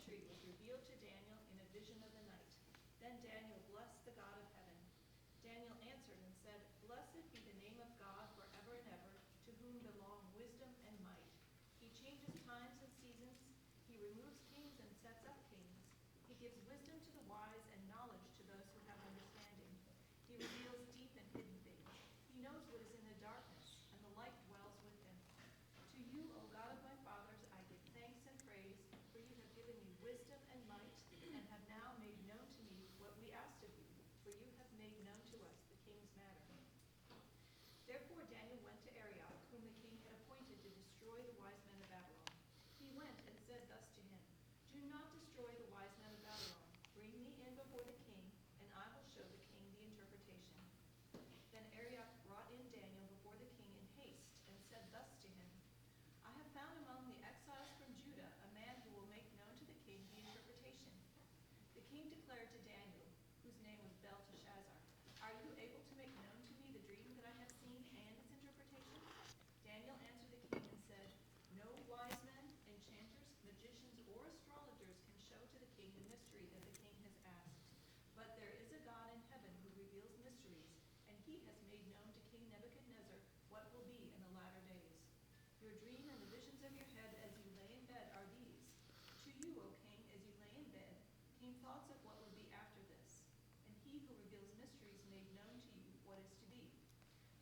mystery was revealed to Daniel in a vision of the night. Then Daniel blessed the God of heaven. Daniel answered and said, Blessed be the name of God forever and ever, to whom belong wisdom and might. He changes times and seasons. He removes kings and sets up kings. He gives wisdom to the wise and knowledge to those who have understanding. He reveals deep and hidden things. He knows what is in the darkness, and the light dwells with him. To you, O God of my fathers, I give thanks and praise, for you have given me wisdom and might, and have now made known to me what we asked of you, for you have made known to us the king's matter. Therefore Daniel went to Arioch, whom the king had appointed to destroy the wise men of Babylon. He went and said thus to him, Do not destroy the wise men of Babylon. Bring me in before the king, and I will show the king the interpretation. Then Arioch brought in Daniel before the king in haste, and said thus to him, I have found among the exiles from Judah a man who will make known to the king the interpretation. The king declared to Daniel, whose name was Belteshazzar, Are you able to make known to me the dream that I have seen and its interpretation? Daniel answered the king and said, No wise men, enchanters, magicians, or astrologers can show to the king the mystery that the king has asked. But there is a God in heaven who reveals mysteries, and he has made known to King Nebuchadnezzar what will be in the latter days. Your dream and the visions of your head as you lay in bed are these. To you, O king, as you lay in bed, came thoughts of what will be after this. And he who reveals mysteries made known to you what is to be.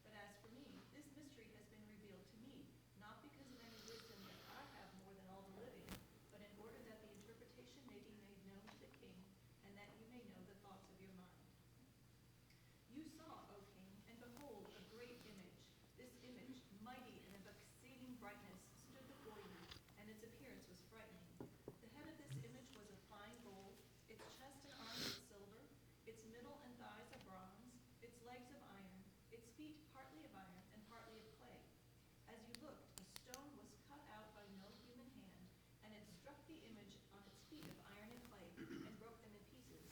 But as for me, this mystery has been revealed to me, not because of any wisdom that I have more than all the living, but in order that the interpretation may be made known to the king, and that you may know the thoughts of your mind. You saw, O king, and behold, a great image. This image, mighty and of exceeding brightness, stood before you, and its appearance was frightening. The head of this image was of fine gold, its chest and arms of silver, its middle and thighs of bronze, its legs of iron, its feet partly of iron and partly of clay. As you looked, a stone was cut out by no human hand, and it struck the image on its feet of iron and clay, and broke them in pieces.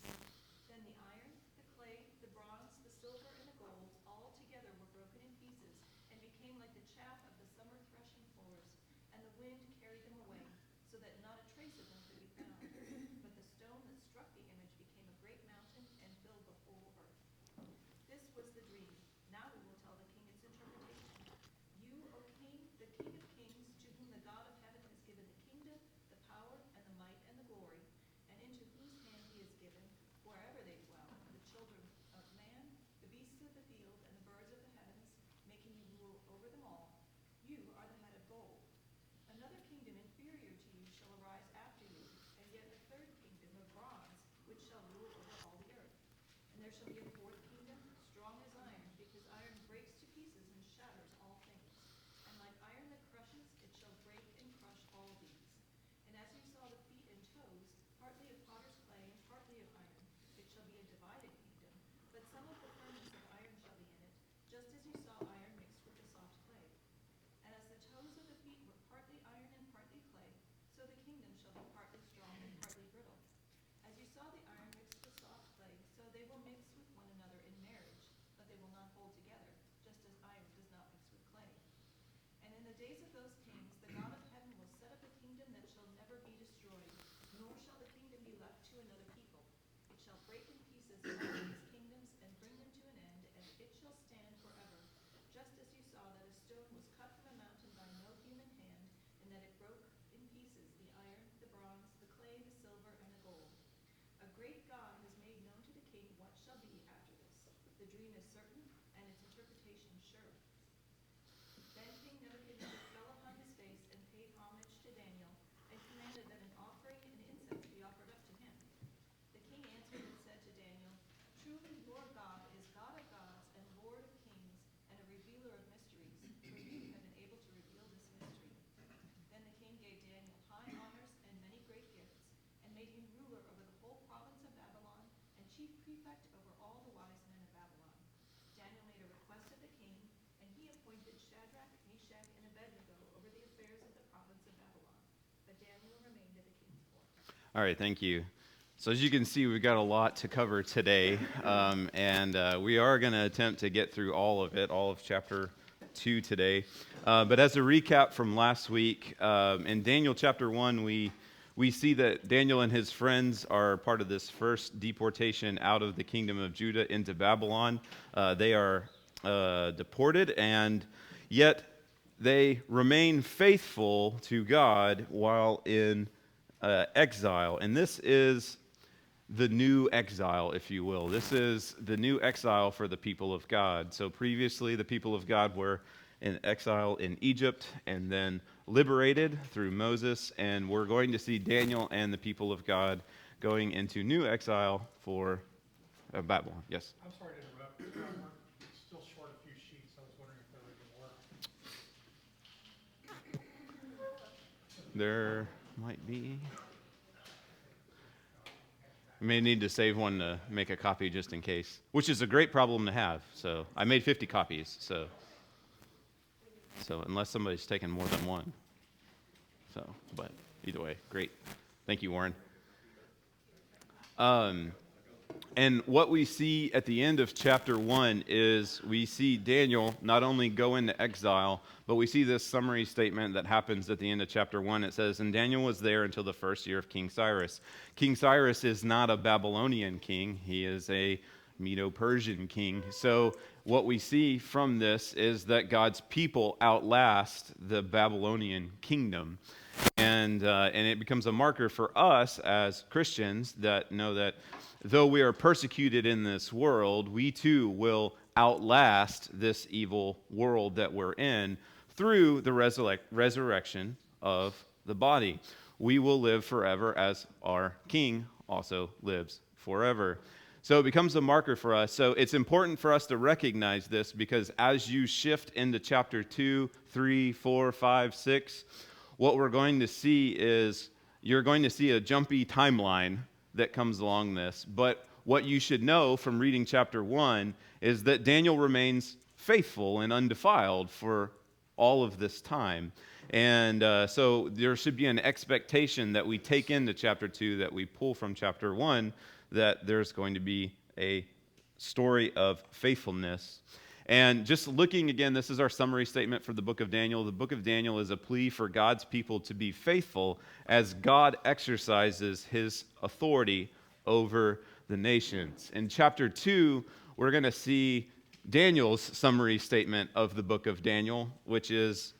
Then the iron, the clay, the bronze, the silver, and the gold, all together were broken in pieces, and became like the chaff of the summer threshing floors, and the wind carried them away, so that not a trace of them could be found. But the stone that struck the image became a great mountain and filled the whole earth. This was the dream. Now we will tell the king its interpretation. You, O king, the king of kings, to whom the God of heaven has given the kingdom, the power, and the might, and the glory, and into whose hand he is given, wherever they dwell, the children of man, the beasts of the field, and the birds of the heavens, making you rule over them all. You are the head of gold. Another kingdom inferior to you shall arise after you, and yet a third kingdom of bronze, which shall rule over all the earth. And there shall be a fourth kingdom, strong as iron, because iron breaks to pieces and shatters all things. And like iron that crushes, it shall break and crush all these. And as you saw the feet and toes, partly of potter's clay and partly of iron, it shall be a divided kingdom, but some of the firmness of iron shall be in it, just as you saw iron mixed with the soft clay. And as the toes of the feet were partly iron and partly clay, so the kingdom shall be partly strong and partly brittle. As you saw the iron mixed with soft clay, so they will mix with one another in marriage, but they will not hold together, just as iron does not mix with clay. And in the days of those kings, the God of heaven will set up a kingdom that shall never be destroyed, nor shall the kingdom be left to another people. It shall break in pieces all these kingdoms and bring them to an end, and it shall stand forever. Just as you saw that a stone was cut from a mountain by no human hand, and that it broke in pieces the iron, the bronze, the clay, the silver, and the gold. A great God has made known to the king what shall be after this. The dream is certain, and its interpretation sure. Then King Nebuchadnezzar fell upon his face and paid homage to Daniel, and commanded that an offering and incense be offered up to him. The king answered and said to Daniel, Truly your God is God of gods and Lord of kings, and a revealer of mysteries, for you have been able to reveal this mystery. Then the king gave Daniel high honors and many great gifts, and made him ruler over the whole province of Babylon, and chief prefect over all the wise men of Babylon. Daniel made a request of the king, and he appointed Shadrach, Meshach, and Abednego over the affairs of the province of Babylon. But Daniel remained at the king's court. All right, thank you. So as you can see, we've got a lot to cover today, and we are going to attempt to get through all of it, all of chapter 2 today. But as a recap from last week, in Daniel chapter 1, we we see that Daniel and his friends are part of this first deportation out of the kingdom of Judah into Babylon. They are deported, and yet they remain faithful to God while in exile. And this is the new exile, if you will. This is the new exile for the people of God. So previously, the people of God were in exile in Egypt and then liberated through Moses. And we're going to see Daniel and the people of God going into new exile for Babylon. Yes? I'm sorry to interrupt. We're still short a few sheets. I was wondering if they were going to work. There might be. I may need to save one to make a copy just in case, which is a great problem to have. So I made 50 copies. So unless somebody's taken more than one. But either way, great. Thank you, Warren. And what we see at the end of chapter 1 is we see Daniel not only go into exile, but we see this summary statement that happens at the end of chapter 1. It says, "And Daniel was there until the first year of King Cyrus." King Cyrus is not a Babylonian king. He is a Medo-Persian king. So what we see from this is that God's people outlast the Babylonian kingdom. And it becomes a marker for us as Christians that know that though we are persecuted in this world, we too will outlast this evil world that we're in through the resurrection of the body. We will live forever as our King also lives forever. So it becomes a marker for us. So it's important for us to recognize this because as you shift into chapter 2, 3, 4, 5, 6, what we're going to see is you're going to see a jumpy timeline that comes along this. But what you should know from reading chapter 1 is that Daniel remains faithful and undefiled for all of this time. And so there should be an expectation that we take into chapter 2 that we pull from chapter 1, that there's going to be a story of faithfulness. And just looking again, this is our summary statement for the book of Daniel. The book of Daniel is a plea for God's people to be faithful as God exercises his authority over the nations. In chapter 2, we're going to see Daniel's summary statement of the book of Daniel, which is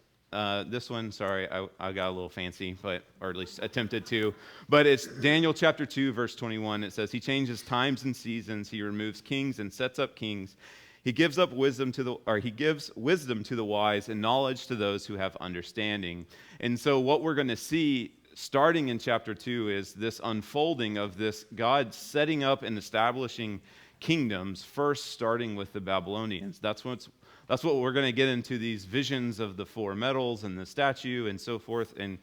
this one. Sorry, I got a little fancy, or at least attempted to. But it's Daniel chapter 2, verse 21. It says, "He changes times and seasons. He removes kings and sets up kings. He gives wisdom to the wise and knowledge to those who have understanding." And so what we're going to see starting in chapter 2 is this unfolding of this God setting up and establishing kingdoms, first starting with the Babylonians. That's what we're going to get into, these visions of the four metals and the statue and so forth, and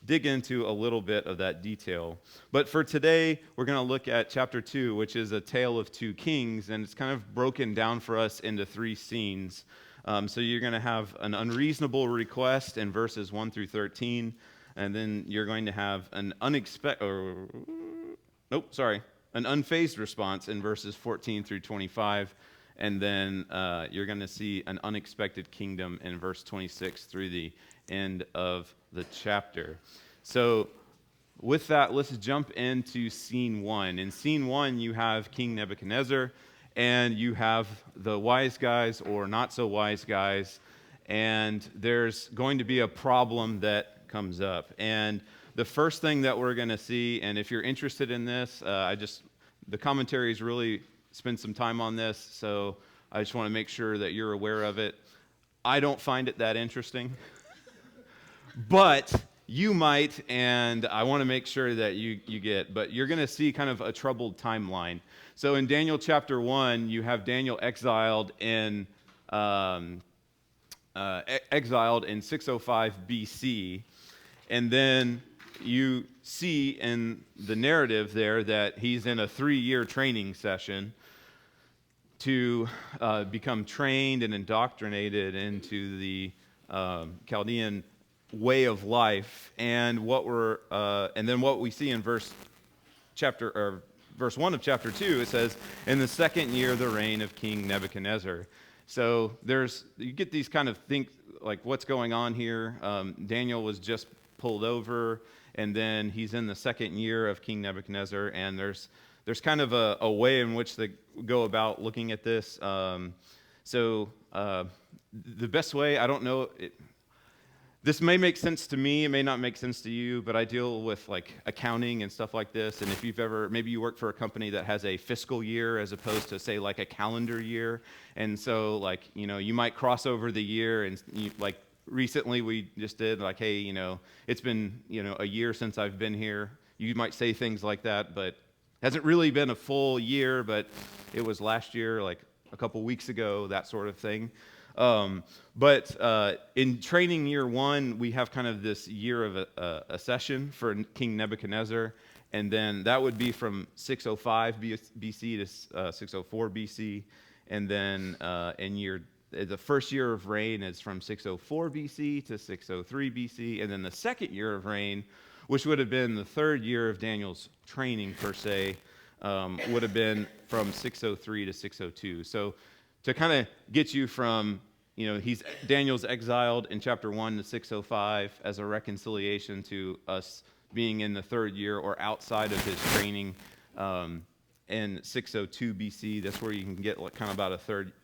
dig into a little bit of that detail. But for today, we're going to look at chapter 2, which is a tale of two kings, and it's kind of broken down for us into three scenes. So you're going to have an unreasonable request in verses 1 through 13, and then you're going to have an unfazed response in verses 14 through 25, and then you're going to see an unexpected kingdom in verse 26 through the end of the chapter. So with that, let's jump into scene 1. In scene 1, you have King Nebuchadnezzar, and you have the wise guys or not so wise guys, and there's going to be a problem that comes up. And the first thing that we're going to see, and if you're interested in this, the commentaries really spend some time on this, so I just want to make sure that you're aware of it. I don't find it that interesting. But you might, and I want to make sure that you get. But you're going to see kind of a troubled timeline. So in Daniel chapter 1, you have Daniel exiled in 605 BC, and then you see in the narrative there that he's in a 3-year training session to become trained and indoctrinated into the Chaldean way of life. And then what we see in verse 1 of chapter 2, it says, "In the second year of the reign of King Nebuchadnezzar." So you get these kind of things like what's going on here. Daniel was just pulled over, and then he's in the second year of King Nebuchadnezzar, and there's kind of a way in which they go about looking at this. The best way, I don't know, this may make sense to me, it may not make sense to you, but I deal with like accounting and stuff like this, and if you've ever, maybe you work for a company that has a fiscal year as opposed to, say, like a calendar year, and so, like, you know, you might cross over the year, and like recently we just did, like, hey, you know, it's been, you know, a year since I've been here. You might say things like that, but it hasn't really been a full year, but it was last year, like a couple weeks ago, that sort of thing. But in training year one, we have kind of this year of a session for King Nebuchadnezzar, and then that would be from 605 BC to 604 BC, and then the first year of reign is from 604 BC to 603 BC, and then the second year of reign, which would have been the third year of Daniel's training per se, would have been from 603 to 602. So to kind of get you from, you know, Daniel's exiled in chapter 1 to 605 as a reconciliation to us being in the third year or outside of his training in 602 BC. That's where you can get like kind of about a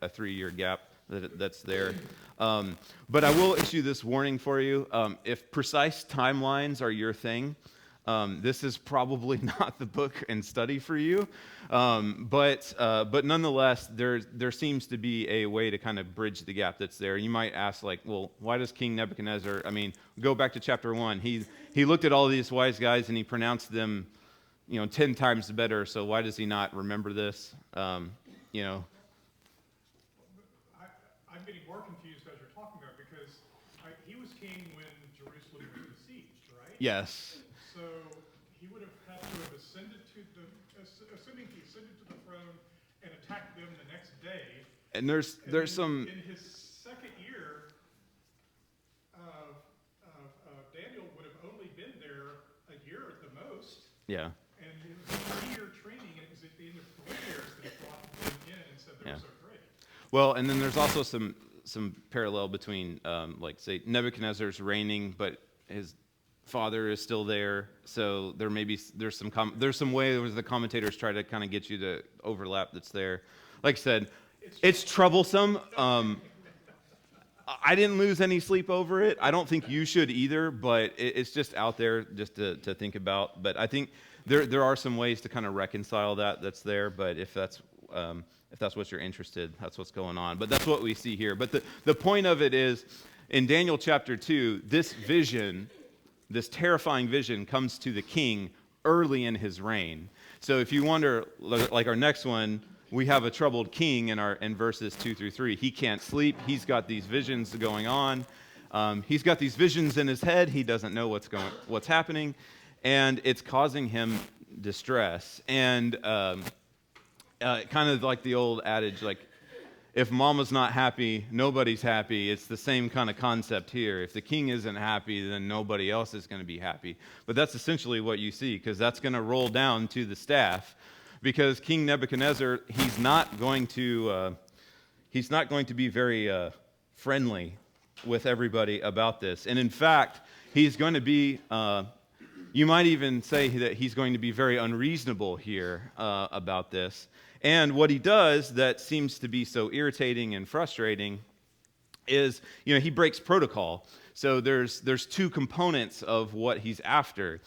3-year gap that's there. But I will issue this warning for you. If precise timelines are your thing, this is probably not the book and study for you, but nonetheless, there seems to be a way to kind of bridge the gap that's there. You might ask, like, well, why does King Nebuchadnezzar? I mean, go back to chapter 1. He looked at all these wise guys and he pronounced them, you know, 10 times better. So why does he not remember this? You know. I'm getting more confused as you're talking about because he was king when Jerusalem was besieged, right? Yes. So he would have had to have ascended to assuming he ascended to the throne and attacked them the next day. And there's some. In his second year, Daniel would have only been there a year at the most. Yeah. And it was a 3-year training, and it was at the end of 3 years that he brought them in and said they were so great. Well, and then there's also some parallel between, like, say, Nebuchadnezzar's reigning, but his father is still there. So there's some way where the commentators try to kind of get you to overlap that's there. Like I said, it's troublesome. I didn't lose any sleep over it. I don't think you should either, but it's just out there just to think about. But I think there are some ways to kind of reconcile that's there. But if that's what you're interested, that's what's going on. But that's what we see here. But the point of it is, in Daniel chapter 2, this vision, this terrifying vision, comes to the king early in his reign. So if you wonder, like our next one, we have a troubled king in verses 2 through 3. He can't sleep. He's got these visions going on. He's got these visions in his head. He doesn't know what's happening, and it's causing him distress. And kind of like the old adage, like, if mama's not happy, nobody's happy. It's the same kind of concept here. If the king isn't happy, then nobody else is going to be happy. But that's essentially what you see, because that's going to roll down to the staff. Because King Nebuchadnezzar, he's not going to be very friendly with everybody about this. And in fact, he's going to be, you might even say that he's going to be very unreasonable here about this. And what he does that seems to be so irritating and frustrating is, you know, he breaks protocol. So there's 2 components of what he's after.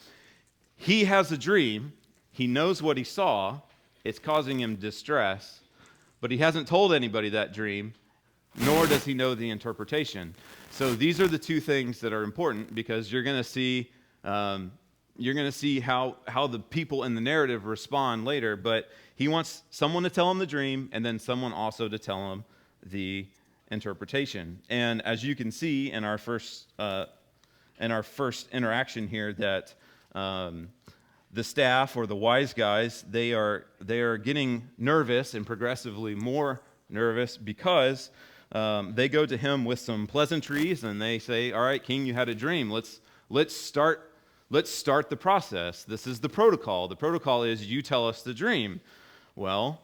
He has a dream. He knows what he saw. It's causing him distress. But he hasn't told anybody that dream, nor does he know the interpretation. So these are the 2 things that are important, because you're going to see how the people in the narrative respond later. But he wants someone to tell him the dream, and then someone also to tell him the interpretation. And as you can see in our first interaction here, that the staff, or the wise guys, they are getting nervous and progressively more nervous, because they go to him with some pleasantries, and they say, "All right, king, you had a dream. Let's start the process. This is the protocol. The protocol is you tell us the dream." Well,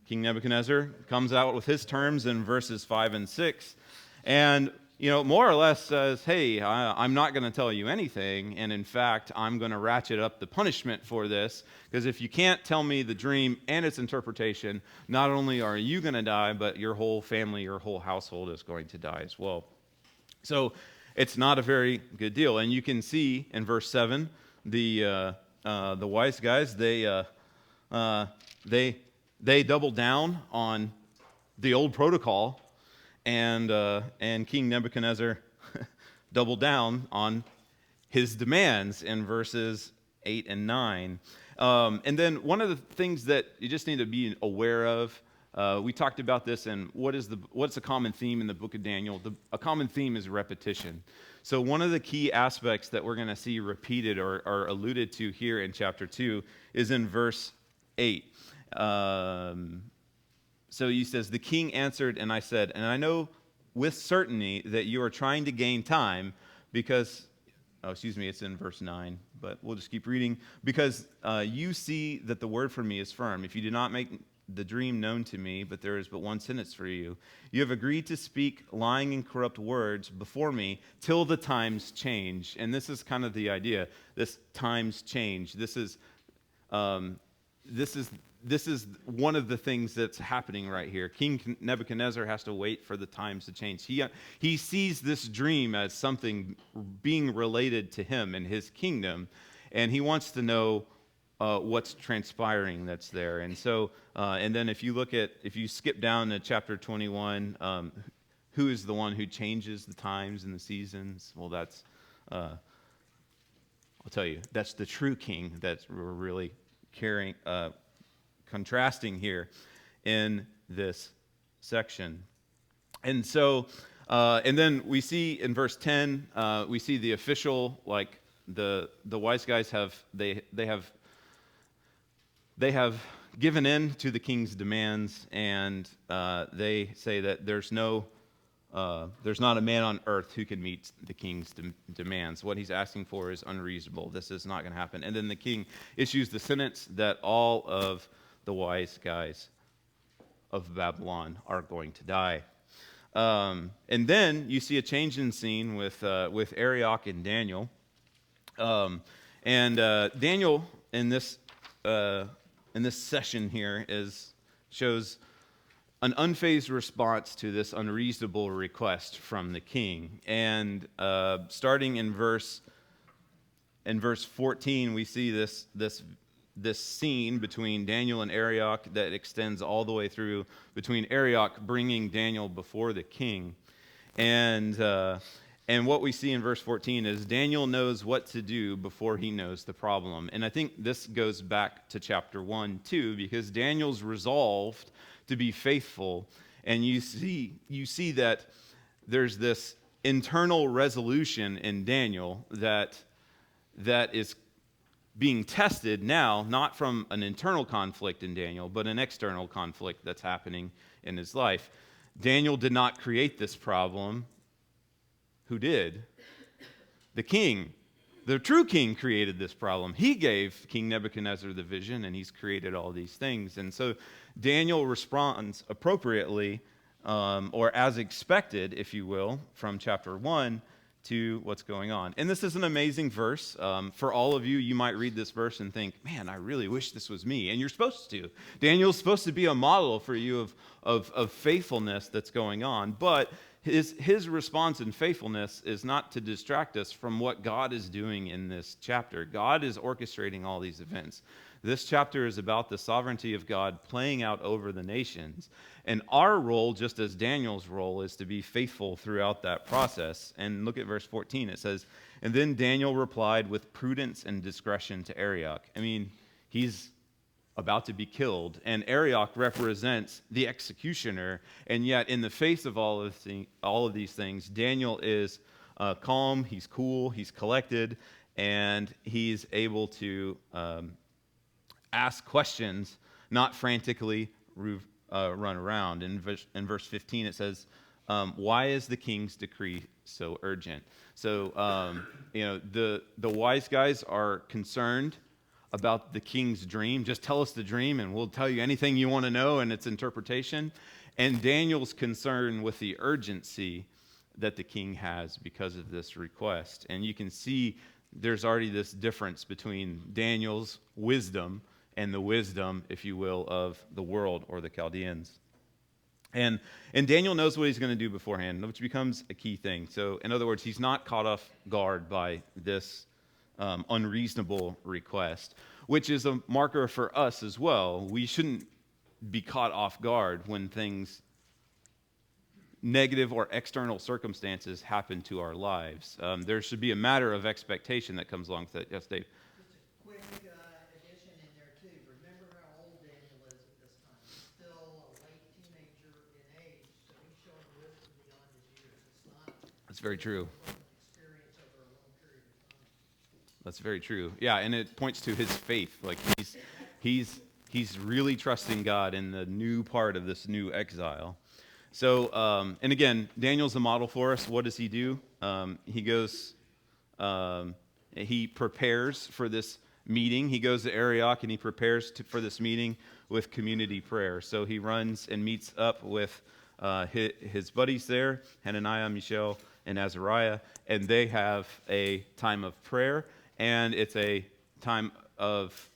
King Nebuchadnezzar comes out with his terms in verses 5 and 6, and more or less says, hey, I'm not going to tell you anything, and in fact, I'm going to ratchet up the punishment for this, because if you can't tell me the dream and its interpretation, not only are you going to die, but your whole family, your whole household is going to die as well. So it's not a very good deal. And you can see in verse 7, the wise guys, they double down on the old protocol, and King Nebuchadnezzar doubled down on his demands in verses 8 and 9. And then one of the things that you just need to be aware of, we talked about this, and what's a common theme in the book of Daniel? A common theme is repetition. So one of the key aspects that we're going to see repeated or alluded to here in chapter 2 is in verse 8. So he says, the king answered, and I said, and I know with certainty that you are trying to gain time because, it's in verse 9, but we'll just keep reading. Because you see that the word from me is firm. If you do not make the dream known to me, but there is but one sentence for you, you have agreed to speak lying and corrupt words before me till the times change. And this is kind of the idea, this times change. This is one of the things that's happening right here. King Nebuchadnezzar has to wait for the times to change. He sees this dream as something being related to him and his kingdom, and he wants to know what's transpiring that's there. And so, and then if you skip down to chapter 21, who is the one who changes the times and the seasons? Well, that's, I'll tell you, that's the true king that we're really contrasting here in this section. And so, and then we see in verse 10, we see the official, like the wise guys have given in to the king's demands, and they say that there's not a man on earth who can meet the king's demands. What he's asking for is unreasonable. This is not going to happen. And then the king issues the sentence that all of the wise guys of Babylon are going to die. And then you see a change in scene with Arioch and Daniel. Daniel in this session here shows an unfazed response to this unreasonable request from the king. And starting in verse 14, we see this scene between Daniel and Arioch that extends all the way through, between Arioch bringing Daniel before the king. And what we see in verse 14 is Daniel knows what to do before he knows the problem. And I think this goes back to chapter 1 too, because Daniel's resolved to be faithful, and you see that there's this internal resolution in Daniel that is being tested now, not from an internal conflict in Daniel, but an external conflict that's happening in his life. Daniel did not create this problem. Who did? The king. The true king created this problem. He gave King Nebuchadnezzar the vision, and he's created all these things. And so Daniel responds appropriately, or as expected, if you will, from chapter 1 to what's going on. And this is an amazing verse. For all of you, you might read this verse and think, man, I really wish this was me. And you're supposed to. Daniel's supposed to be a model for you of faithfulness that's going on. But his response in faithfulness is not to distract us from what God is doing in this chapter. God is orchestrating all these events. This chapter is about the sovereignty of God playing out over the nations. And our role, just as Daniel's role, is to be faithful throughout that process. And look at verse 14. It says, and then Daniel replied with prudence and discretion to Arioch. I mean, he's about to be killed, and Arioch represents the executioner, and yet in the face of all of these things, Daniel is calm, he's cool, he's collected, and he's able to ask questions, not frantically run around. In verse 15 it says, why is the king's decree so urgent? So, the wise guys are concerned about the king's dream. Just tell us the dream and we'll tell you anything you want to know and its interpretation. And Daniel's concerned with the urgency that the king has because of this request. And you can see there's already this difference between Daniel's wisdom and the wisdom, if you will, of the world or the Chaldeans. And Daniel knows what he's going to do beforehand, which becomes a key thing. So, in other words, he's not caught off guard by this unreasonable request, which is a marker for us as well. We shouldn't be caught off guard when things, negative or external circumstances, happen to our lives. There should be a matter of expectation that comes along with it. Yes, Dave? Just a quick addition in there too. Remember how old Daniel is at this time. He's still a late teenager in age, so he's showing wisdom beyond his years. It's not That's very true. experience over a long period of time. That's very true. Yeah, and it points to his faith. Like he's really trusting God in the new part of this new exile. So, and again, Daniel's a model for us. What does he do? He goes, he prepares for this meeting. He goes to Arioch and he prepares for this meeting with community prayer. So he runs and meets up with his buddies there, Hananiah, Mishael, and Azariah, and they have a time of prayer, and it's a time of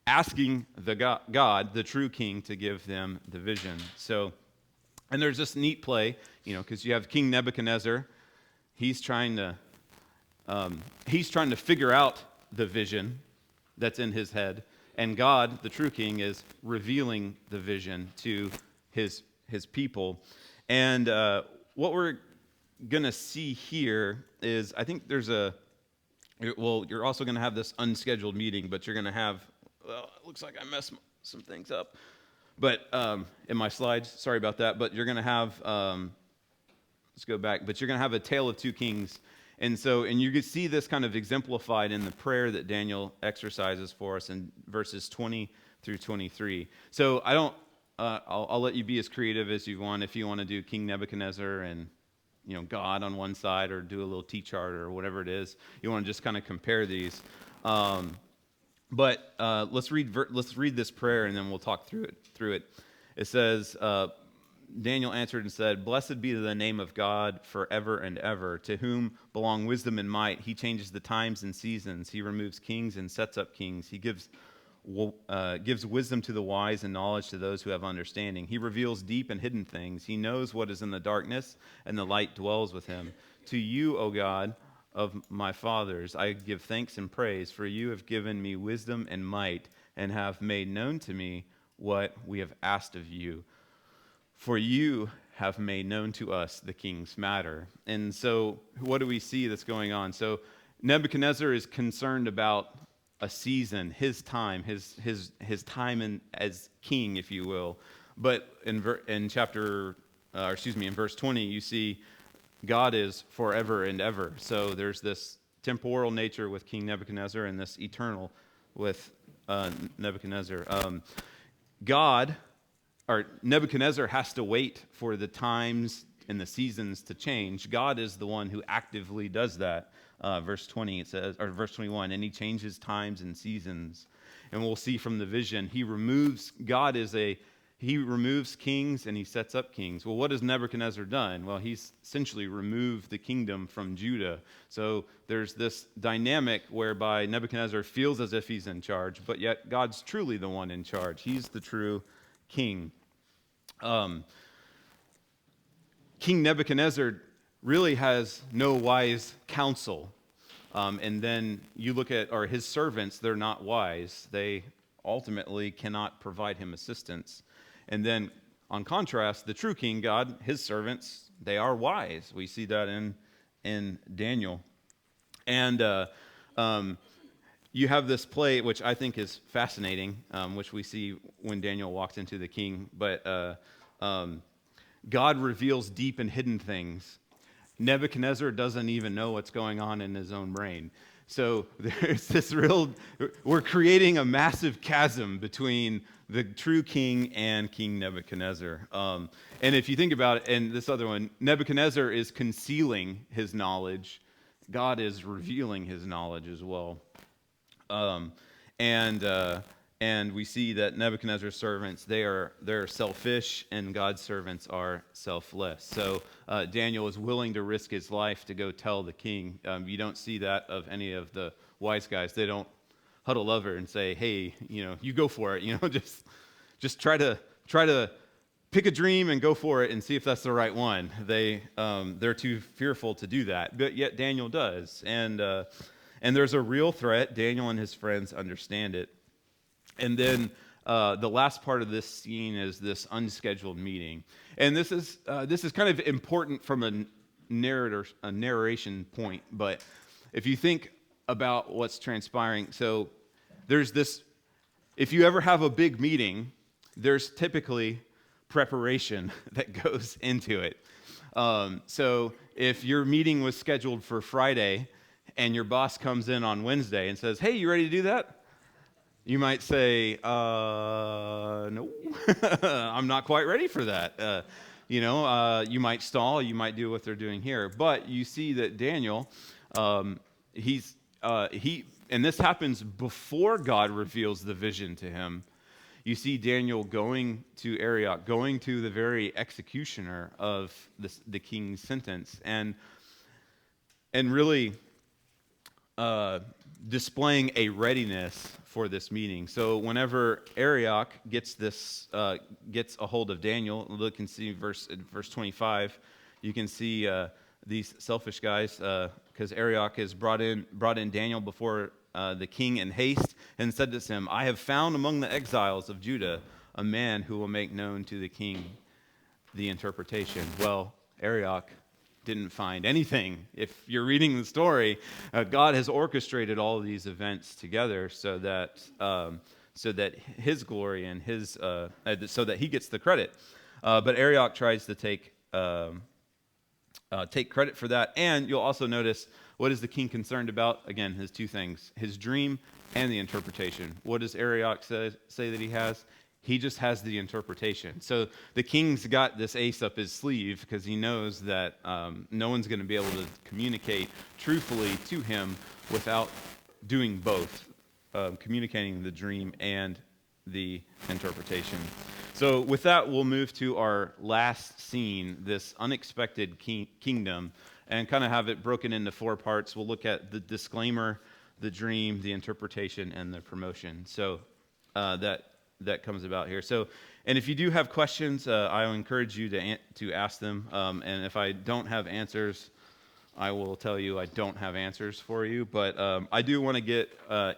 asking the God, the true king, to give them the vision. So, and there's this neat play, because you have King Nebuchadnezzar. He's trying to figure out the vision that's in his head, and God, the true king, is revealing the vision to his people. And what we're going to see here is, I think you're also going to have this unscheduled meeting, but you're going to have, well, it looks like I messed some things up. But in my slides, sorry about that, but you're going to have, let's go back, but you're going to have a tale of two kings. And you can see this kind of exemplified in the prayer that Daniel exercises for us in verses 20 through 23. So I'll let you be as creative as you want. If you want to do King Nebuchadnezzar and God on one side, or do a little T-chart or whatever it is, you want to just kind of compare these. But let's read this prayer, and then we'll talk through it. It says, Daniel answered and said, "Blessed be the name of God forever and ever, to whom belong wisdom and might. He changes the times and seasons. He removes kings and sets up kings. He gives wisdom to the wise and knowledge to those who have understanding. He reveals deep and hidden things. He knows what is in the darkness, and the light dwells with him. To you, O God of my fathers, I give thanks and praise, for you have given me wisdom and might, and have made known to me what we have asked of you. For you have made known to us the king's matter." And so what do we see that's going on? So Nebuchadnezzar is concerned about a season, his time, his time as king, if you will. But in verse 20, you see God is forever and ever. So there's this temporal nature with King Nebuchadnezzar and this eternal with Nebuchadnezzar. Nebuchadnezzar has to wait for the times and the seasons to change. God is the one who actively does that. Verse 20, it says, or verse 21, and he changes times and seasons. And we'll see from the vision, he removes kings and he sets up kings. Well, what has Nebuchadnezzar done? Well, he's essentially removed the kingdom from Judah. So there's this dynamic whereby Nebuchadnezzar feels as if he's in charge, but yet God's truly the one in charge. He's the true king. King Nebuchadnezzar really has no wise counsel. And then you look at his servants, they're not wise. They ultimately cannot provide him assistance. And then, on contrast, the true king, God, his servants, they are wise. We see that in Daniel. And you have this play, which I think is fascinating, which we see when Daniel walks into the king. But God reveals deep and hidden things. Nebuchadnezzar doesn't even know what's going on in his own brain. So there's this we're creating a massive chasm between the true king and King Nebuchadnezzar. And if you think about it, and this other one, Nebuchadnezzar is concealing his knowledge. God is revealing his knowledge as well. And And we see that Nebuchadnezzar's servants, they're selfish, and God's servants are selfless. So Daniel is willing to risk his life to go tell the king. You don't see that of any of the wise guys. They don't huddle over and say, hey, you go for it. Just try to pick a dream and go for it and see if that's the right one. They're too fearful to do that. But yet Daniel does. And there's a real threat. Daniel and his friends understand it. And then the last part of this scene is this unscheduled meeting, and this is kind of important from a narration point. But if you think about what's transpiring, so there's this. If you ever have a big meeting, there's typically preparation that goes into it. So if your meeting was scheduled for Friday, and your boss comes in on Wednesday and says, "Hey, you ready to do that?" You might say, no, I'm not quite ready for that. You might stall, you might do what they're doing here. But you see that Daniel, and this happens before God reveals the vision to him. You see Daniel going to Arioch, going to the very executioner of the king's sentence, and really displaying a readiness for this meeting. So whenever Arioch gets a hold of Daniel, look and see verse 25. You can see these selfish guys, because Arioch has brought in Daniel before the king in haste and said to him, "I have found among the exiles of Judah a man who will make known to the king the interpretation." Well, Arioch didn't find anything. If you're reading the story, God has orchestrated all of these events together so that His glory and so that He gets the credit. But Arioch tries to take credit for that. And you'll also notice, what is the king concerned about? Again, his two things: his dream and the interpretation. What does Arioch say that he has? He just has the interpretation. So the king's got this ace up his sleeve because he knows that no one's going to be able to communicate truthfully to him without doing both, communicating the dream and the interpretation. So with that, we'll move to our last scene, this unexpected kingdom, and kind of have it broken into 4 parts. We'll look at the disclaimer, the dream, the interpretation, and the promotion. So that comes about here. So, and if you do have questions, I will encourage you to ask them. And if I don't have answers, I will tell you I don't have answers for you. But I do want to get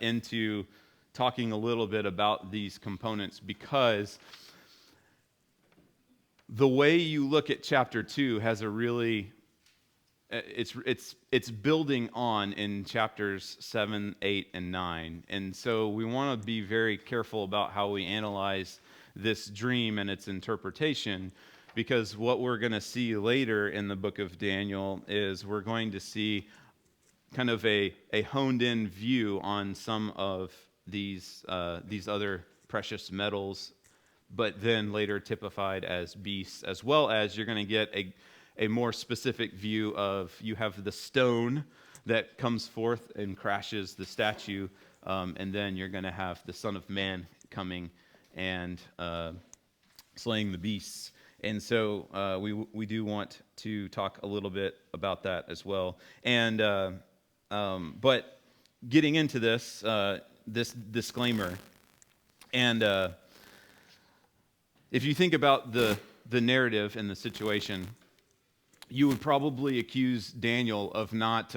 into talking a little bit about these components, because the way you look at chapter 2 has a really it's building on in chapters 7, 8, and 9. And so we want to be very careful about how we analyze this dream and its interpretation, because what we're going to see later in the book of Daniel is we're going to see kind of a honed-in view on some of these other precious metals, but then later typified as beasts, as well as you're going to get a more specific view of, you have the stone that comes forth and crashes the statue, and then you're going to have the Son of Man coming and slaying the beasts. And so we do want to talk a little bit about that as well. And but getting into this disclaimer, and if you think about the narrative and the situation, you would probably accuse Daniel of not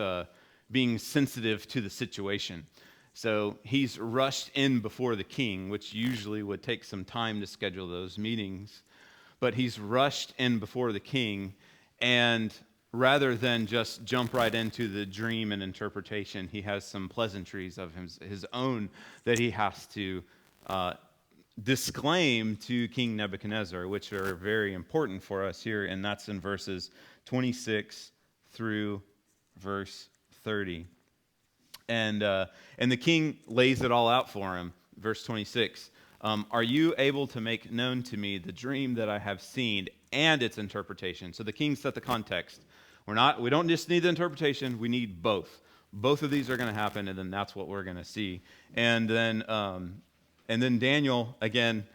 being sensitive to the situation. So he's rushed in before the king, which usually would take some time to schedule those meetings. But he's rushed in before the king, and rather than just jump right into the dream and interpretation, he has some pleasantries of his own that he has to disclaim to King Nebuchadnezzar, which are very important for us here, and that's in verses 26 through verse 30. And the king lays it all out for him. Verse 26, are you able to make known to me the dream that I have seen and its interpretation? So the king set the context. We don't just need the interpretation, we need both. Both of these are going to happen, and then that's what we're going to see. And then And then Daniel, again,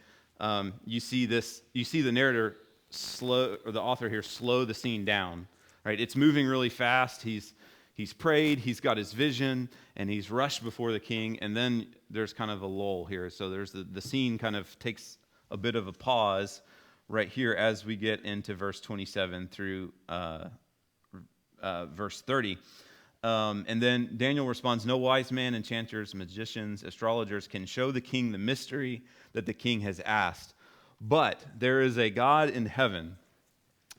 you see the narrator slow, or the author here, slow the scene down, right? It's moving really fast. He's prayed, he's got his vision, and he's rushed before the king, and then there's kind of a lull here. So there's the scene kind of takes a bit of a pause right here as we get into verse 27 through verse 30. And then Daniel responds, "No wise man, enchanters, magicians, astrologers can show the king the mystery that the king has asked. But there is a God in heaven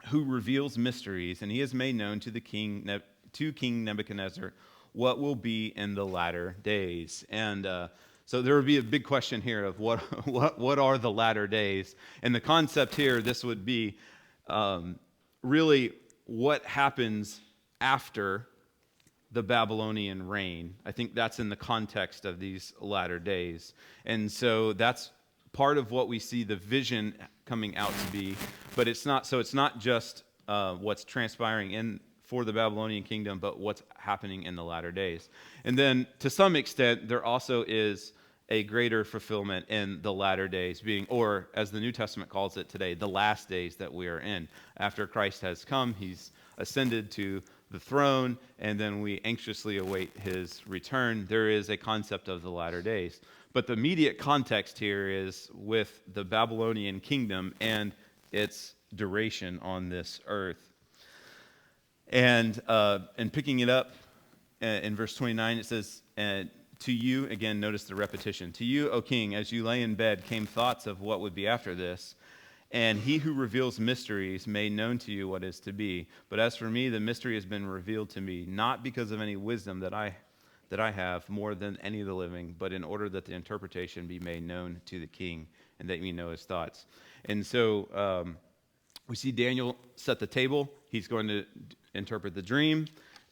who reveals mysteries, and he has made known to King Nebuchadnezzar what will be in the latter days." And so there would be a big question here of what are the latter days? And the concept here, this would be really what happens after the Babylonian reign. I think that's in the context of these latter days. And so that's part of what we see the vision coming out to be. But it's not just what's transpiring for the Babylonian kingdom, but what's happening in the latter days. And then to some extent, there also is a greater fulfillment in the latter days, being, or as the New Testament calls it today, the last days that we are in. After Christ has come, he's ascended to the throne, and then we anxiously await his return. There is a concept of the latter days. But the immediate context here is with the Babylonian kingdom and its duration on this earth. And picking it up in verse 29, it says, "To you," again, notice the repetition, "To you, O king, as you lay in bed, came thoughts of what would be after this. And he who reveals mysteries made known to you what is to be. But as for me, the mystery has been revealed to me, not because of any wisdom that I have more than any of the living, but in order that the interpretation be made known to the king, and that we know his thoughts." And so we see Daniel set the table. He's going to interpret the dream,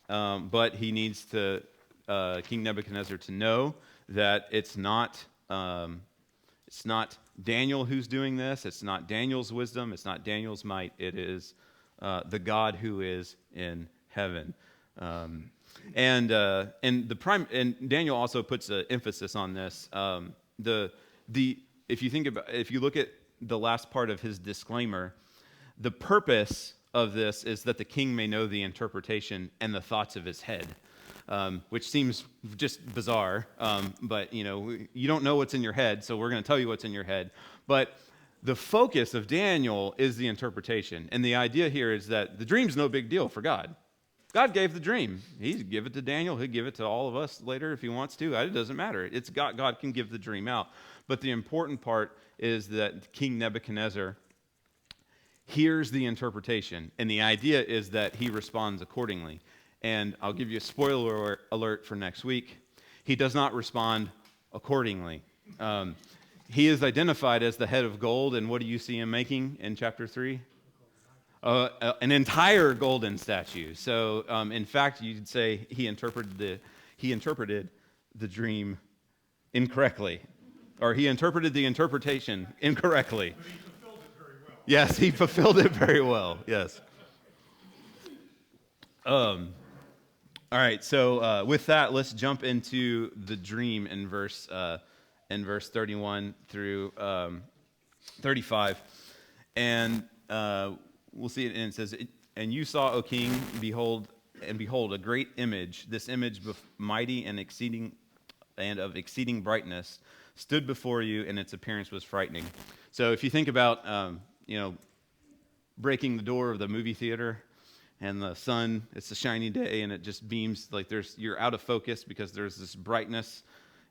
but he needs King Nebuchadnezzar to know that it's not Daniel who's doing this. It's not Daniel's wisdom. It's not Daniel's might. It is the God who is in heaven. And Daniel also puts an emphasis on this. If you look at the last part of his disclaimer, the purpose of this is that the king may know the interpretation and the thoughts of his head. Which seems just bizarre, but you don't know what's in your head, so we're going to tell you what's in your head. But the focus of Daniel is the interpretation, and the idea here is that the dream's no big deal for God. God gave the dream. He'd give it to Daniel. He'd give it to all of us later if he wants to. It doesn't matter. It's God. God can give the dream out. But the important part is that King Nebuchadnezzar hears the interpretation, and the idea is that he responds accordingly. And I'll give you a spoiler alert for next week. He does not respond accordingly. He is identified as the head of gold, and what do you see him making in chapter 3? An entire golden statue. So, in fact, you'd say he interpreted the dream incorrectly, or he interpreted the interpretation incorrectly. But he fulfilled it very well. Yes, he fulfilled it very well. Yes. All right, so with that, let's jump into the dream in verse 31 through 35. And we'll see it, and it says, "And you saw, O king, behold, a great image. This image, mighty and of exceeding brightness, stood before you, and its appearance was frightening." So if you think about, breaking the door of the movie theater, and the sun, it's a shiny day, and it just beams like you're out of focus because there's this brightness,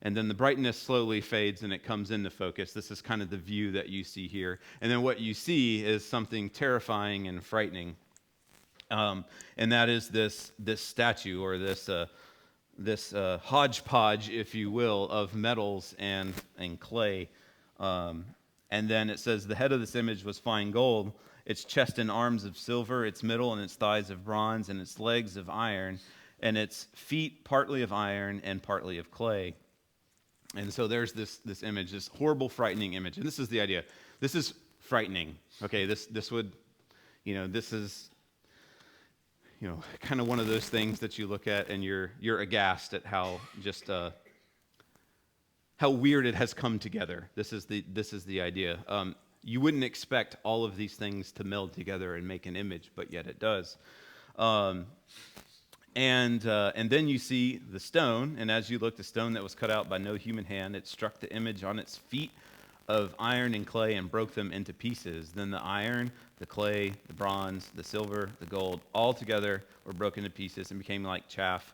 and then the brightness slowly fades and it comes into focus. This is kind of the view that you see here. And then what you see is something terrifying and frightening. And that is this statue, or this hodgepodge, if you will, of metals and clay. And then it says, "The head of this image was fine gold, its chest and arms of silver, its middle and its thighs of bronze, and its legs of iron, and its feet partly of iron and partly of clay." And so there's this image, this horrible, frightening image. And this is the idea. This is frightening. Okay, this would, this is, kind of one of those things that you look at and you're aghast at how weird it has come together. This is the idea. You wouldn't expect all of these things to meld together and make an image, but yet it does. And then you see the stone, and as you look, the stone that was cut out by no human hand, it struck the image on its feet of iron and clay and broke them into pieces. Then the iron, the clay, the bronze, the silver, the gold, all together were broken to pieces and became like chaff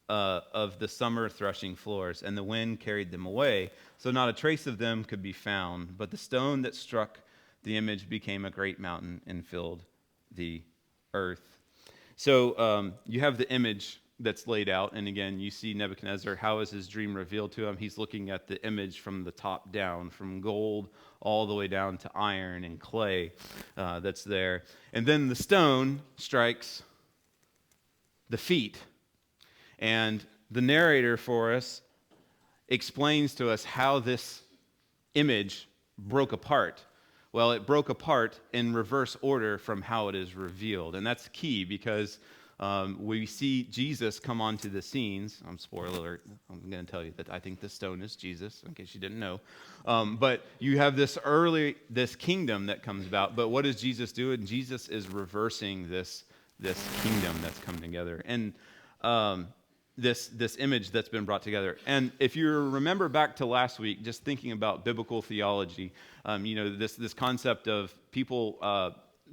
of the summer threshing floors, and the wind carried them away. So not a trace of them could be found, but the stone that struck the image became a great mountain and filled the earth. So you have the image that's laid out, and again, you see Nebuchadnezzar. How is his dream revealed to him? He's looking at the image from the top down, from gold all the way down to iron and clay that's there. And then the stone strikes the feet. And the narrator for us explains to us how this image broke apart. Well, it broke apart in reverse order from how it is revealed. And that's key because we see Jesus come onto the scenes. Spoiler alert, I'm going to tell you that I think the stone is Jesus, in case you didn't know. But you have this kingdom that comes about. But what does Jesus do? And Jesus is reversing this kingdom that's come together. And this image that's been brought together. And if you remember back to last week, just thinking about biblical theology, this concept of people,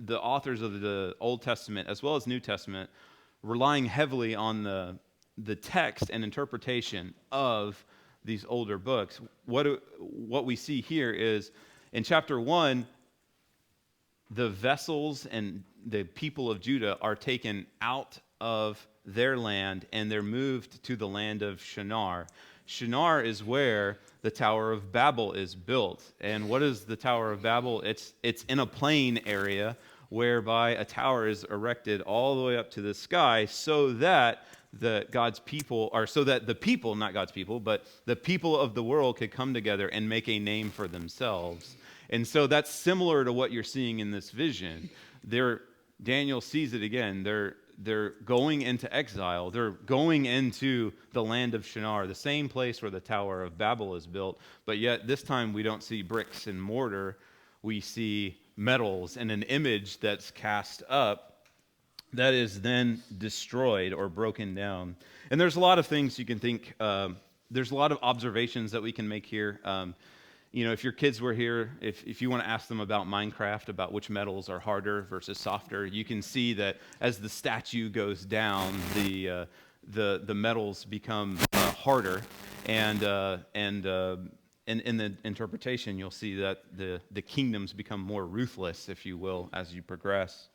the authors of the Old Testament as well as New Testament, relying heavily on the text and interpretation of these older books. What we see here is in chapter 1, the vessels and the people of Judah are taken out of their land, and they're moved to the land of Shinar. Shinar is where the Tower of Babel is built. And what is the Tower of Babel? It's in a plain area whereby a tower is erected all the way up to the sky so that the people, not God's people, but the people of the world could come together and make a name for themselves. And so that's similar to what you're seeing in this vision. Daniel sees it again. They're going into exile. They're going into the land of Shinar, the same place where the Tower of Babel is built. But yet this time we don't see bricks and mortar. We see metals and an image that's cast up that is then destroyed or broken down. And there's a lot of things you can think. There's a lot of observations that we can make here. If your kids were here, if you want to ask them about Minecraft, about which metals are harder versus softer, you can see that as the statue goes down, the metals become harder, and in the interpretation, you'll see that the kingdoms become more ruthless, if you will, as you progress.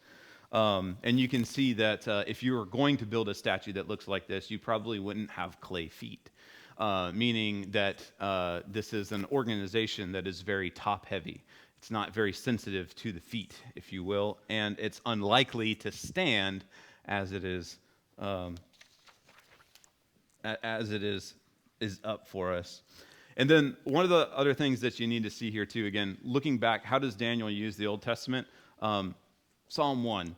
And you can see that if you were going to build a statue that looks like this, you probably wouldn't have clay feet. Meaning that this is an organization that is very top-heavy. It's not very sensitive to the feet, if you will, and it's unlikely to stand as it is up for us. And then one of the other things that you need to see here too, again, looking back, how does Daniel use the Old Testament? Psalm 1.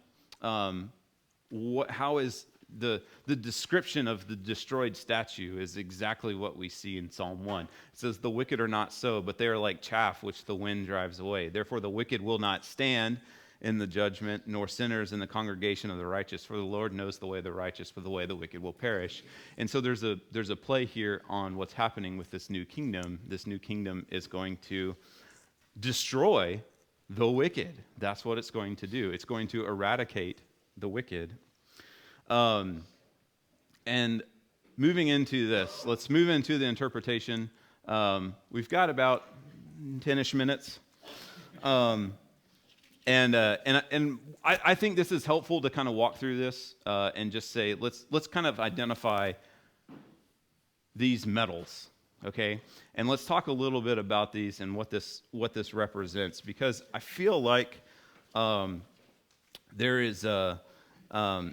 How is the description of the destroyed statue is exactly what we see in Psalm 1. It says, "The wicked are not so, but they are like chaff which the wind drives away. Therefore the wicked will not stand in the judgment, nor sinners in the congregation of the righteous. For the Lord knows the way of the righteous, but the way of the wicked will perish." And so there's a play here on what's happening with this new kingdom. This new kingdom is going to destroy the wicked. That's what it's going to do. It's going to eradicate the wicked. And moving into this, let's move into the interpretation. We've got about 10-ish minutes. And I think this is helpful to kind of walk through this and just say, let's kind of identify these metals, okay? And let's talk a little bit about these and what this represents, because I feel like there is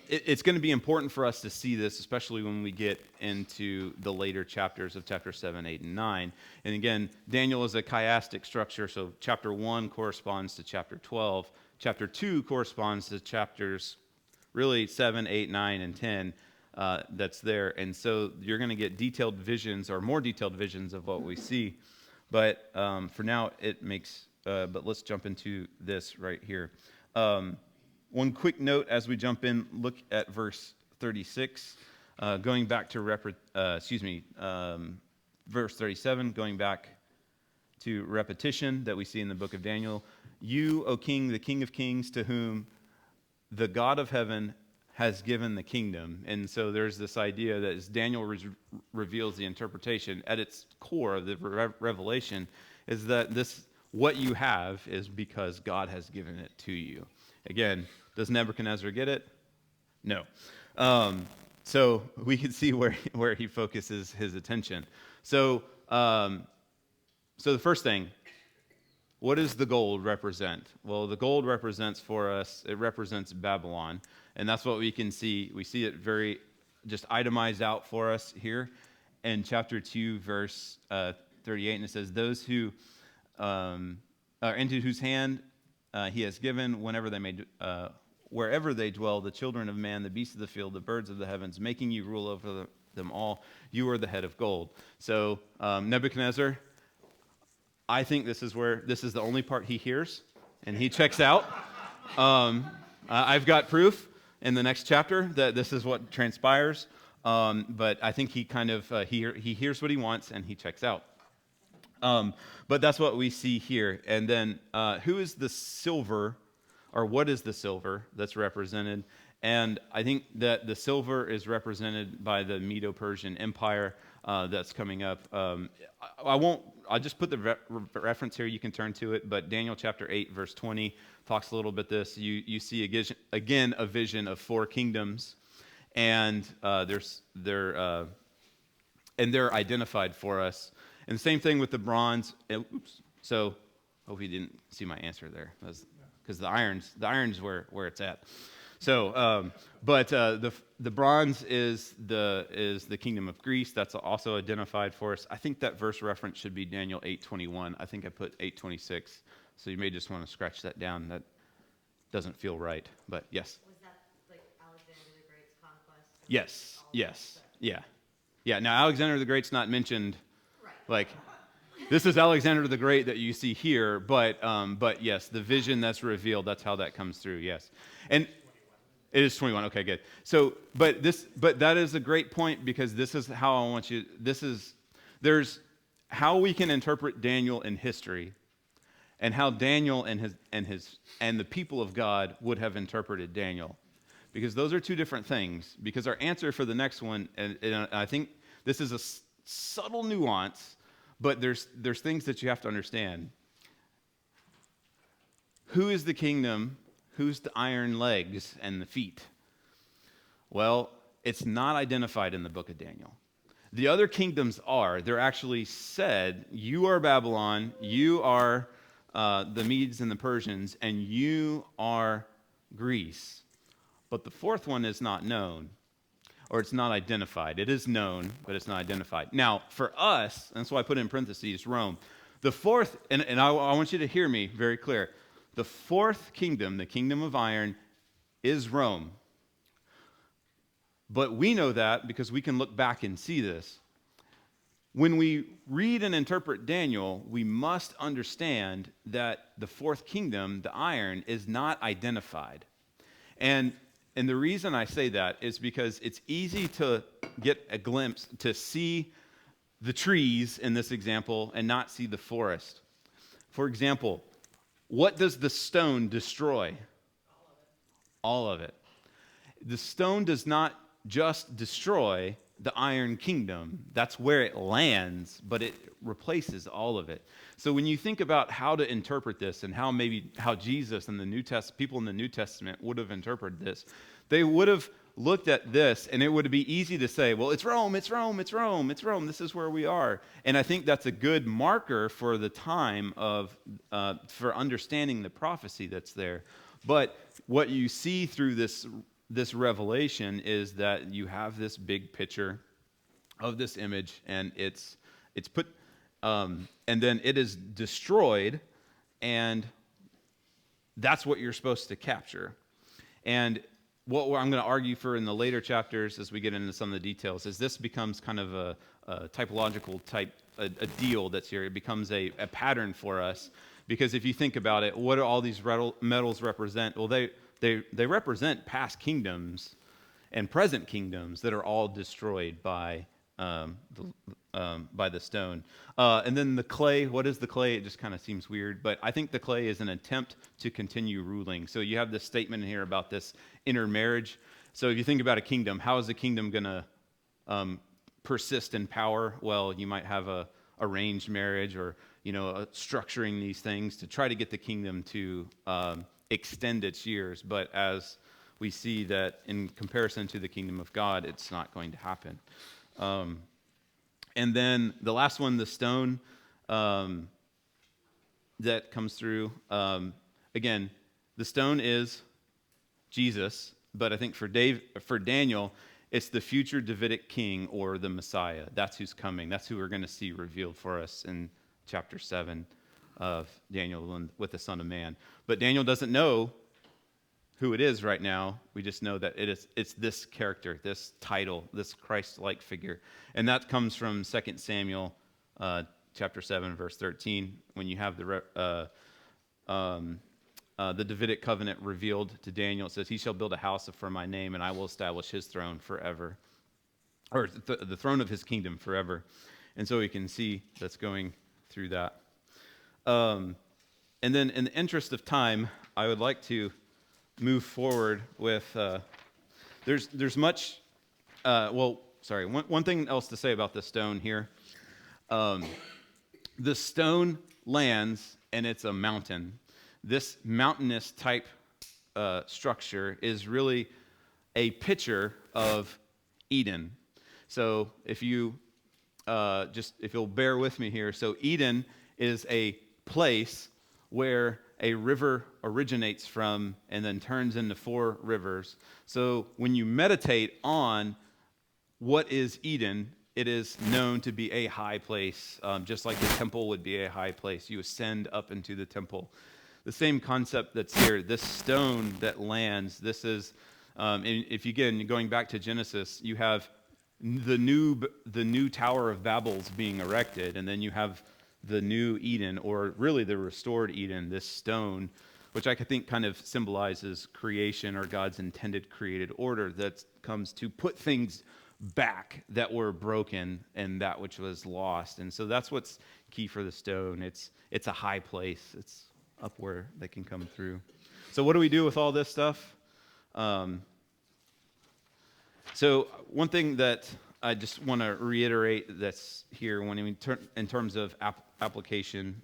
it's going to be important for us to see this, especially when we get into the later chapters of chapter 7, 8, and 9. And again, Daniel is a chiastic structure, so chapter 1 corresponds to chapter 12. Chapter 2 corresponds to chapters, really, 7, 8, 9, and 10. that's there. And so you're going to get detailed visions or more detailed visions of what we see. But for now, it makes, but let's jump into this right here. One quick note as we jump in, look at verse 36, going back to, verse 37, going back to repetition that we see in the book of Daniel. You, O king, the King of kings, to whom the God of heaven has given the kingdom. And so there's this idea that as Daniel reveals the interpretation, at its core of the revelation is that this, what you have is because God has given it to you. Again, does Nebuchadnezzar get it? No. So we can see where he focuses his attention. So the first thing, what does the gold represent? Well, the gold represents for us, it represents Babylon. And that's what we can see. We see it very just itemized out for us here in chapter 2, verse 38. And it says, those who, into whose hand he has given whenever they may, wherever they dwell, the children of man, the beasts of the field, the birds of the heavens, making you rule over them all. You are the head of gold. So Nebuchadnezzar, I think this is the only part he hears, and he checks out. I've got proof in the next chapter that this is what transpires, but I think he kind of he hears what he wants and he checks out. But that's what we see here. And then who is the silver, or what is the silver that's represented? And I think that the silver is represented by the Medo-Persian Empire that's coming up. I'll just put the reference here. You can turn to it. But Daniel chapter 8, verse 20 talks a little bit this. You see again a vision of 4 kingdoms, and they're identified for us. And the same thing with the bronze. So hope you didn't see my answer there, because the iron's where it's at. So, but the bronze is the kingdom of Greece. That's also identified for us. I think that verse reference should be Daniel 8:21. I think I put 8:26. So you may just want to scratch that down. That doesn't feel right. But yes. Was that like Alexander the Great's conquest? Yes. Yes. Yeah. Now Alexander the Great's not mentioned. Right. Like, this is Alexander the Great that you see here. But yes, the vision that's revealed. That's how that comes through. Yes. And it is 21. Okay, good. So, but that is a great point, because this is how I want you. There's how we can interpret Daniel in history, and how Daniel and the people of God would have interpreted Daniel, because those are two different things. Because our answer for the next one, and I think this is a subtle nuance, but there's things that you have to understand. Who is the kingdom? Who's the iron legs and the feet? Well, it's not identified in the book of Daniel. The other kingdoms are. They're actually said, you are Babylon, you are the Medes and the Persians, and you are Greece. But the fourth one is not known, or it's not identified. It is known, but it's not identified. Now, for us, and that's why I put in parentheses, Rome. The fourth, and I want you to hear me very clear. The fourth kingdom, the kingdom of iron, is Rome. But we know that because we can look back and see this. When we read and interpret Daniel, we must understand that the fourth kingdom, the iron, is not identified. And the reason I say that is because it's easy to get a glimpse, to see the trees in this example and not see the forest. For example, what does the stone destroy? All of it. The stone does not just destroy the iron kingdom. That's where it lands, but it replaces all of it. So when you think about how to interpret this, and how Jesus and the New Testament, people in the New Testament would have interpreted this, they would have looked at this, and it would be easy to say, well, it's Rome, it's Rome, it's Rome, it's Rome. This is where we are. And I think that's a good marker for the time for understanding the prophecy that's there. But what you see through this revelation is that you have this big picture of this image, and it's put, and then it is destroyed, and that's what you're supposed to capture. And what I'm going to argue for in the later chapters as we get into some of the details is this becomes kind of a typological type, a deal that's here. It becomes a pattern for us. Because if you think about it, what do all these metals represent? Well, they represent past kingdoms and present kingdoms that are all destroyed by the stone. And then the clay, what is the clay? It just kind of seems weird, but I think the clay is an attempt to continue ruling. So you have this statement in here about this intermarriage. So if you think about a kingdom, how is the kingdom going to persist in power? Well, you might have a arranged marriage or structuring these things to try to get the kingdom to extend its years. But as we see that in comparison to the kingdom of God, it's not going to happen. And then the last one, the stone that comes through. Again, the stone is Jesus, but I think for Daniel, it's the future Davidic king or the Messiah. That's who's coming. That's who we're going to see revealed for us in chapter 7 of Daniel with the Son of Man. But Daniel doesn't know who it is right now. We just know that it's this character, this title, this Christ-like figure. And that comes from 2 Samuel chapter 7, verse 13, when you have the Davidic covenant revealed to Daniel. It says, he shall build a house for my name, and I will establish his throne forever, or the throne of his kingdom forever. And so we can see that's going through that. And then in the interest of time, I would like to move forward with, there's much, one thing else to say about the stone here. The stone lands, and it's a mountain. This mountainous type structure is really a picture of Eden. So if you'll bear with me here. So Eden is a place where a river originates from and then turns into 4 rivers. So when you meditate on what is Eden, it is known to be a high place, just like the temple would be a high place. You ascend up into the temple. The same concept that's here, this stone that lands, this is, if you again, going back to Genesis, you have the new Tower of Babel's being erected, and then you have the new Eden, or really the restored Eden, this stone, which I think kind of symbolizes creation or God's intended created order that comes to put things back that were broken and that which was lost. And so that's what's key for the stone. It's a high place. It's up where they can come through. So what do we do with all this stuff? So one thing that I just want to reiterate that's here when we turn in terms of application,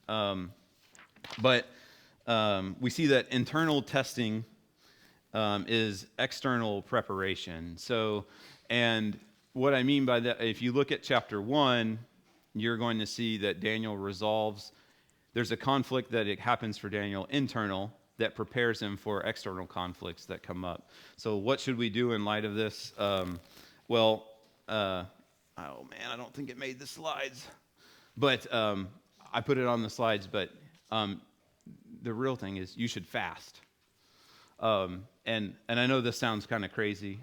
but we see that internal testing is external preparation. So, and what I mean by that, if you look at chapter 1, you're going to see that Daniel resolves. There's a conflict that it happens for Daniel internal that prepares him for external conflicts that come up. So what should we do in light of this? Oh man, I don't think it made the slides. But I put it on the slides, but the real thing is you should fast. And I know this sounds kind of crazy,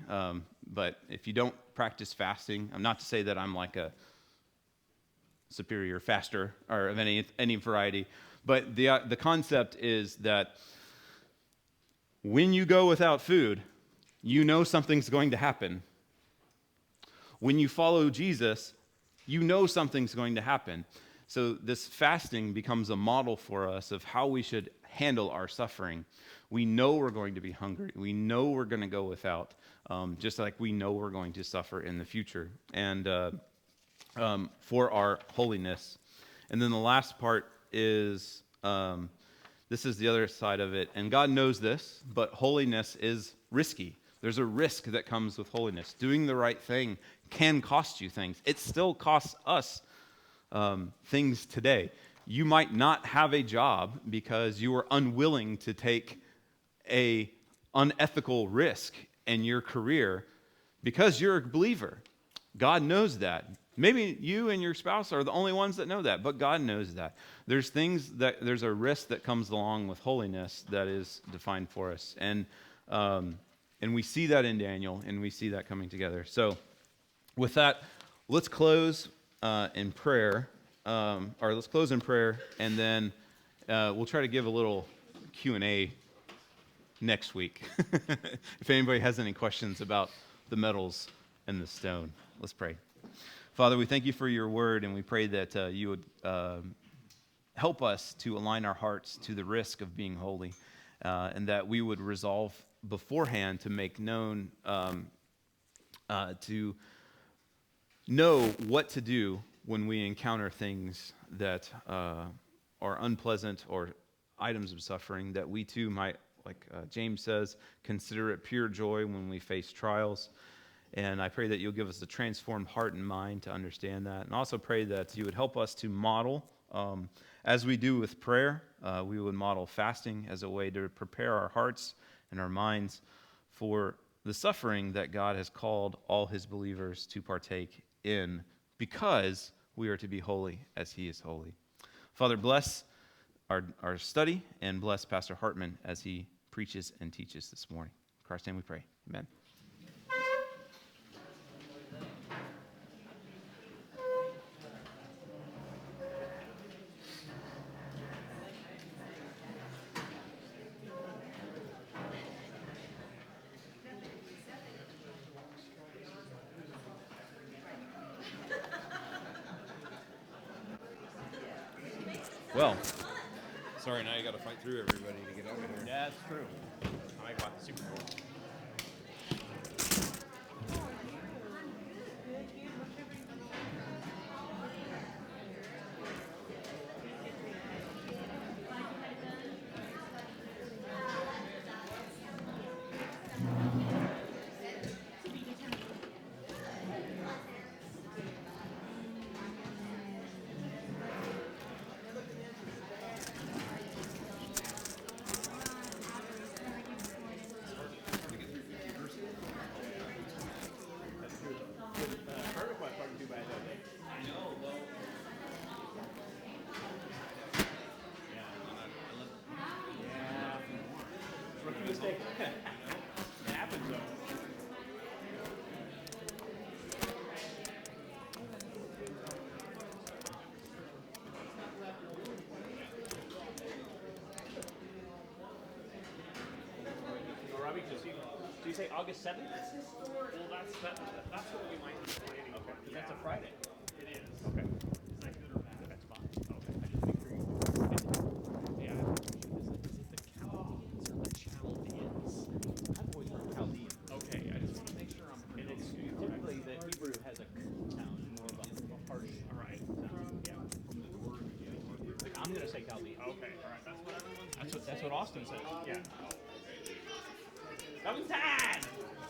but if you don't practice fasting, I'm not to say that I'm like a superior faster or of any variety, but the concept is that when you go without food, you know something's going to happen. When you follow Jesus, you know something's going to happen. So this fasting becomes a model for us of how we should handle our suffering. We know we're going to be hungry. We know we're going to go without, just like we know we're going to suffer in the future, and for our holiness. And then the last part is, this is the other side of it, and God knows this, but holiness is risky. There's a risk that comes with holiness. Doing the right thing can cost you things. It still costs us things today. You might not have a job because you are unwilling to take a unethical risk in your career because you're a believer. God knows that. Maybe you and your spouse are the only ones that know that, but God knows that. There's a risk that comes along with holiness that is defined for us. And And we see that in Daniel, and we see that coming together. So with that, let's close in prayer, or let's close in prayer, and then we'll try to give a little Q&A next week. If anybody has any questions about the metals and the stone, let's pray. Father, we thank you for your word, and we pray that you would help us to align our hearts to the risk of being holy, and that we would resolve beforehand to make known, to know what to do when we encounter things that are unpleasant or items of suffering, that we too might, like James says, consider it pure joy when we face trials. And I pray that you'll give us a transformed heart and mind to understand that. And also pray that you would help us to model, as we do with prayer, we would model fasting as a way to prepare our hearts and our minds for the suffering that God has called all his believers to partake in, because we are to be holy as he is holy. Father, bless our study, and bless Pastor Hartman as he preaches and teaches this morning. In Christ's name we pray. Amen. Well, sorry, now you got to fight through everybody to get over here. Yeah, that's true. I might watch the Super Bowl. Rookie mistake. It happens though. Oh, Robbie, so you say August 7th? Well, that's what we might be planning. Okay, for. that's a Friday. It is. Okay, Is that good or bad? that's fine. Okay, I just make sure you. Yeah. Is it the Chaldeans or the Chaldeans? I've always heard Chaldean. Okay, I just want to make sure I'm And it's pronouncing it typically correctly. the Hebrew has a sound, more of a harsh All right. sound. Yeah. I'm gonna say Chaldean. Okay. All right. That's what everyone's. That's what Austin said. Yeah. Coming time!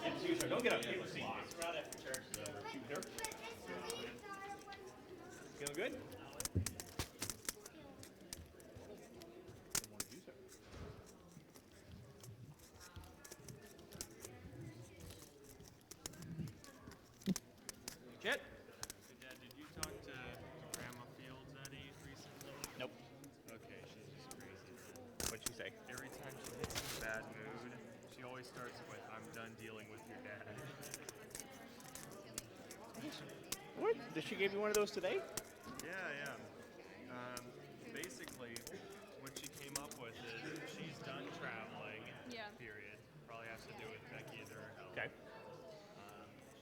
It's you, sir. Don't get up. Take a seat. It's right after church is over. You sure? Feeling good? Chet? Hey, Dad, did you talk to Grandma Fields any recently? Nope. Okay, she's just crazy, man. What'd she say? Every time she hits a bad mood, she always starts with, "I'm done dealing with your dad." What? Did she give you one of those today? Yeah. Basically, what she came up with is she's done traveling. Yeah. Period. Probably has to do with Becky and her health. Okay.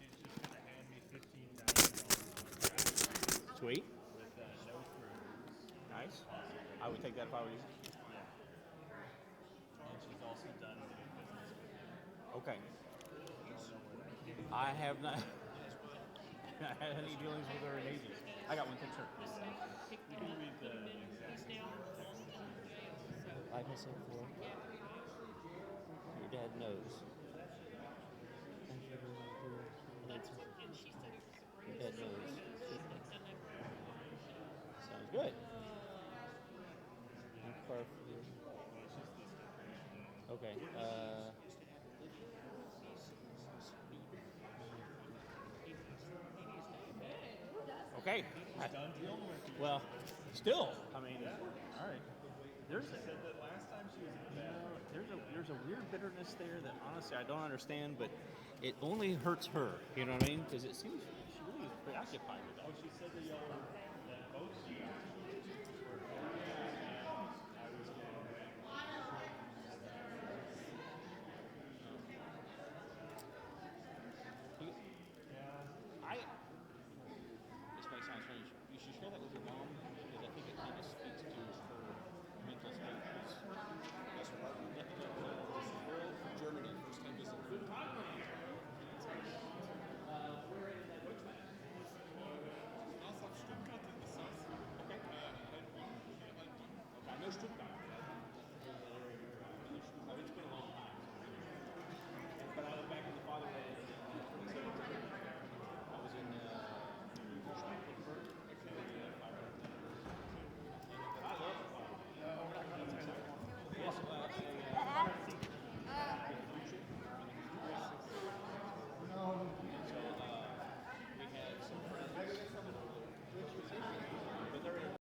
She's just gonna hand me $15,000 Sweet. with no cruise. Nice. I would take that if I were you. And she's also done doing business with me. Okay. I have not had any dealings with her in ages. I got one thing, sir. You can read the exact Like I said before, your dad knows. Your dad knows. Sounds good. Okay. Okay. Well, still, I mean, all right. there's there's a weird bitterness there that honestly I don't understand, but it only hurts her. You know what I mean? Because it seems she really is preoccupied with that. She said that y'all